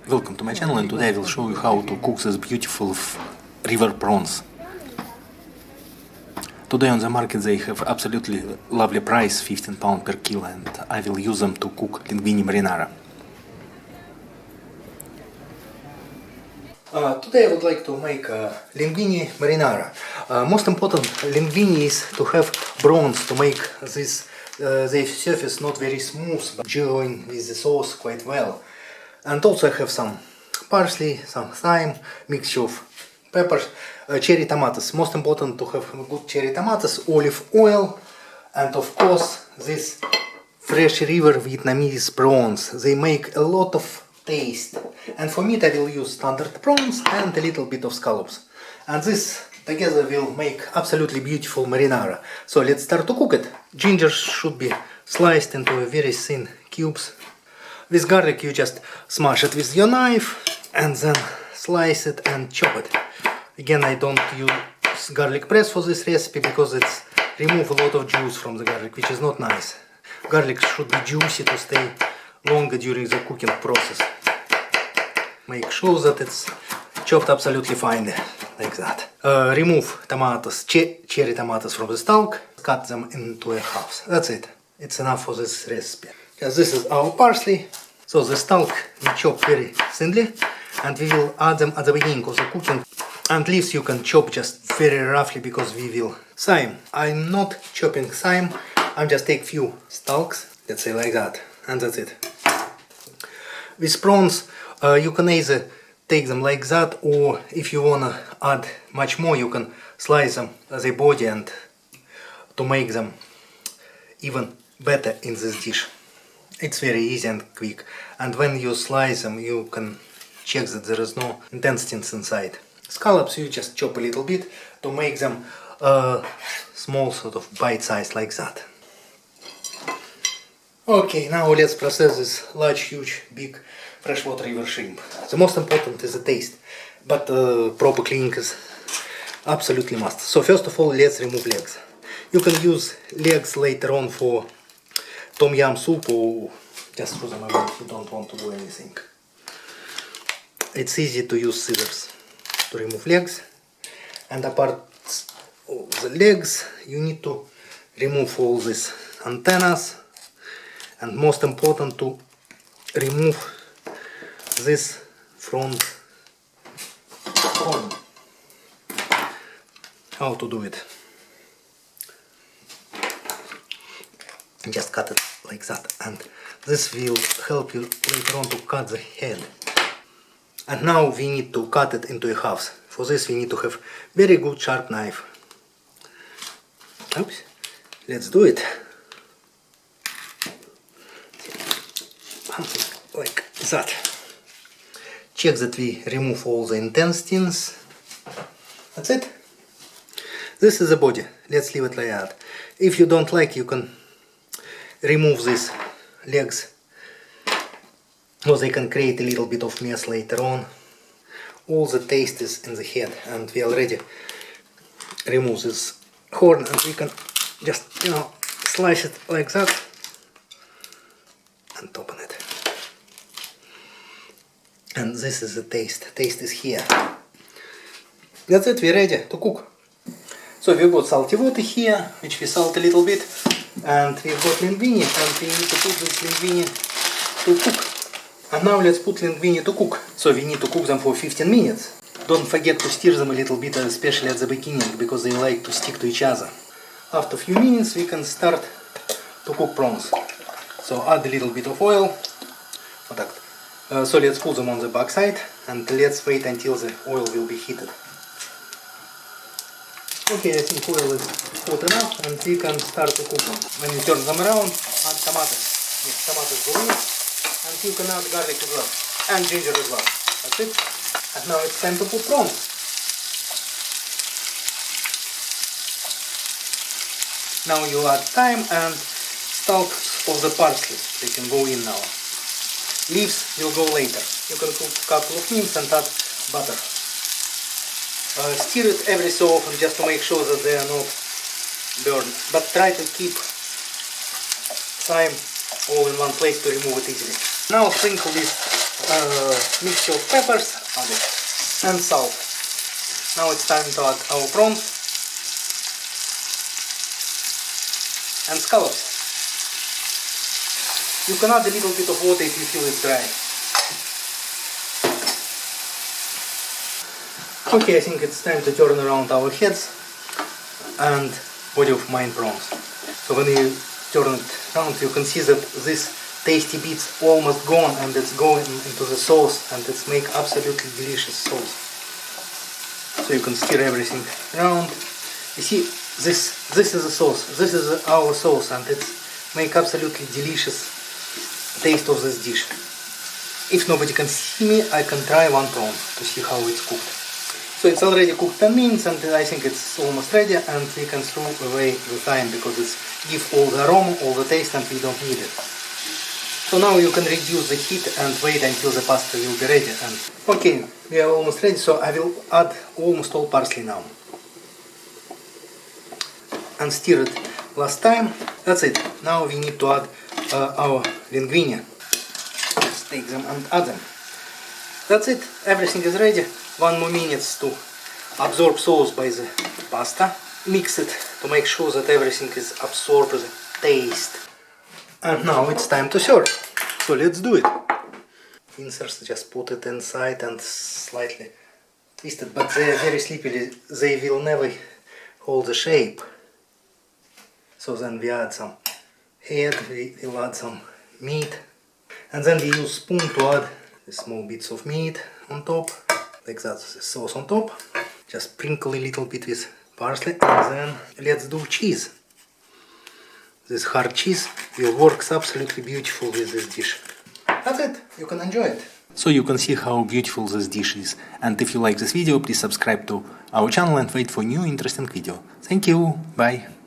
Welcome to my channel, and today I will show you how to cook this beautiful river prawns. Today on the market they have absolutely lovely price, £15 per kilo, and I will use them to cook linguine marinara. Today I would like to make linguine marinara. Most important linguine is to have prawns to make this their surface not very smooth, but join with the sauce quite well. And also I have some parsley, some thyme, mixture of peppers, cherry tomatoes. Most important to have good cherry tomatoes, olive oil, and of course this fresh river Vietnamese prawns. They make a lot of taste. And for meat I will use standard prawns and a little bit of scallops. And this together will make absolutely beautiful marinara. So let's start to cook it. Ginger should be sliced into very thin cubes. With garlic you just smash it with your knife and then slice it and chop it. Again, I don't use garlic press for this recipe because it's remove a lot of juice from the garlic, which is not nice. Garlic should be juicy to stay longer during the cooking process. Make sure that it's chopped absolutely fine, like that. Remove tomatoes, cherry tomatoes from the stalk, cut them into a halves. That's it. It's enough for this recipe. Because this is our parsley. So the stalk we chop very thinly, and we will add them at the beginning of the cooking. And leaves you can chop just very roughly because we will. Thyme. I'm not chopping thyme. I'm just take few stalks, let's say like that, and that's it. With prawns, you can either take them like that, or if you wanna add much more, you can slice them as a body and to make them even better in this dish. It's very easy and quick, and when you slice them you can check that there is no intestines inside. Scallops you just chop a little bit to make them small, sort of bite size like that. Okay, now let's process this large, huge, big freshwater river shrimp. The most important is the taste, but proper cleaning is absolutely must. So first of all, let's remove legs. You can use legs later on for tom yum soup, or just throw them away if you don't want to do anything. It's easy to use scissors to remove legs, and apart of the legs you need to remove all these antennas, and most important to remove this front horn. How to do it? Just cut it like that, and this will help you later on to cut the head. And now we need to cut it into halves. For this we need to have very good sharp knife. Oops. Let's do it. Something like that. Check that we remove all the intestines. That's it. This is the body. Let's leave it like that. If you don't like, you can remove these legs, or they can create a little bit of mess later on. All the taste is in the head, and we already remove this horn, and we can just, slice it like that and open it. And this is the taste. Taste is here. That's it, we're ready to cook. So we've got salty water here, which we salt a little bit, and we've got linguine, and we need to put this linguine to cook. And now let's put linguine to cook. So we need to cook them for 15 minutes. Don't forget to stir them a little bit, especially at the beginning, because they like to stick to each other. After a few minutes we can start to cook prawns. So add a little bit of oil. So let's put them on the back side, and let's wait until the oil will be heated. Okay, I think oil is hot enough, and we can start to cook them. When you turn them around, add tomatoes. Yes, tomatoes go in, and you can add garlic as well, and ginger as well. That's it. And now it's time to put prawns. Now you add thyme and stalks of the parsley. They can go in now. Leaves will go later. You can cook a couple of minutes and add butter. Stir it every so often just to make sure that they are not burned. But try to keep thyme all in one place to remove it easily. Now sprinkle this mixture of peppers, add it, and salt. Now it's time to add our prawns and scallops. You can add a little bit of water if you feel it's dry. Okay, I think it's time to turn around our heads and body of mine prawns. So when you turn it around, you can see that this tasty bits almost gone, and it's going into the sauce, and it's make absolutely delicious sauce. So you can stir everything around. You see, this is the sauce. This is our sauce, and it's make absolutely delicious taste of this dish. If nobody can see me, I can try one prawn to see how it's cooked. So it's already cooked 10 minutes, and I think it's almost ready, and we can throw away the time because it's give all the aroma, all the taste, and we don't need it. So now you can reduce the heat and wait until the pasta will be ready. And okay, we are almost ready, so I will add almost all parsley now. And stir it last time. That's it. Now we need to add our linguine. Just take them and add them. That's it. Everything is ready. 1 more minute to absorb sauce by the pasta. Mix it to make sure that everything is absorbed the taste. And now it's time to serve. So let's do it. Inserts, just put it inside and slightly twist it, but they are very slippery. They will never hold the shape. So then we add some head, we will add some meat, and then we use spoon to add the small bits of meat on top, like that, the sauce on top. Just sprinkle a little bit with parsley, and then let's do cheese. This hard cheese will work absolutely beautiful with this dish. That's it, you can enjoy it. So you can see how beautiful this dish is. And if you like this video, please subscribe to our channel and wait for new interesting video. Thank you, bye.